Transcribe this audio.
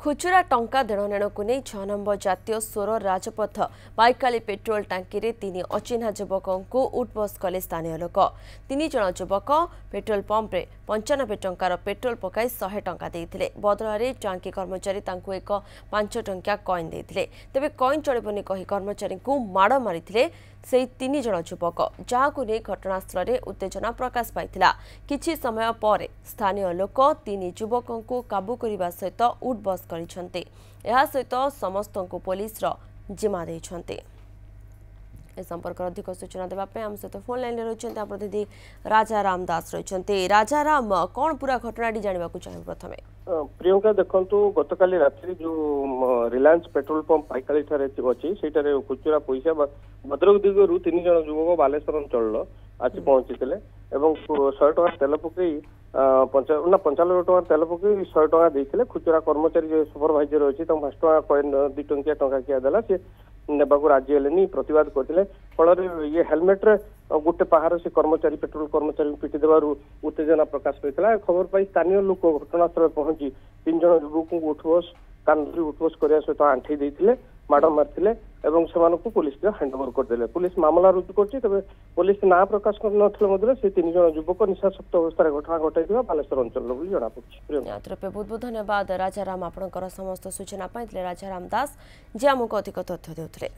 खुचुरा टंका देणनेण को नहीं 6 नंबर जातीय सोर राजपथ बाइकाली पेट्रोल टांकी रे 3 अचिन्हा युवकों को उठबस कले स्थानीय लोक 3 जन युवक पेट्रोल पंप रे 95 टंकार पेट्रोल पकाई 100 टंका देइथिले बदला रे टांकी कर्मचारी तांको एक 5 टंकिया कॉइन देइथिले तेबे कॉइन चळबनी कही कर्मचारी को माड़ मारिथिले से 3 जन युवक जहाँ को नहीं घटनास्थल में उत्तेजना प्रकाश पाइथिला किछि समय पर स्थानीय लोक 3 युवकों को काबू करने सहित उठबस करिसेंते एहा सहित समस्त को पुलिस जिम्मा देइछन्ते। ए संपर्क अधिक सूचना देवाई आम सहित फोन लाइन रही प्रतिनिधि राजा राम दास रही। राजा राम कौन पूरा घटना जानवा चाहिए प्रथम प्रियंका देखु गतकाली रात्रि जो रिलायंस पेट्रोल पंप पाइकाली अच्छी से खुचुरा पैसा भद्रक दिगरू 3 जन युवक बालेश्वर अंचल आसी पहुंची 100 टका तेल पकई 95 टका तेल पकई 100 टका देते खुचुरा कर्मचारी जो सुपरभाइजर अच्छी 5 टका कॉइन 2 टंकिया टंका किया देला से नेबाकू राजी हेलेनी प्रतिवाद करते फल ये हेलमेट रे गोटे पहाड़ से कर्मचारी पेट्रोल कर्मचारी पिटी देवारू उत्तेजना प्रकाश पाई खबर पाई स्थानीय लोक घटनास्थल पहुंची 3 जन युवक को उठबस कानूरी उठबस करने सहित आंठी देते माड़ मारते से पुलिस हैंडओवर करदे पुलिस मामला रुजु कर पुलिस ना प्रकाश कर से 3 जन युवक निशाशक्त अवस्था घटना घटाई बालेश्वर अंचल जना पड़े। बहुत बहुत धन्यवाद राजाराम आपंकर समस्त सूचना पाई राजाराम दास जे आमको अधिक तथ्य देउथिले।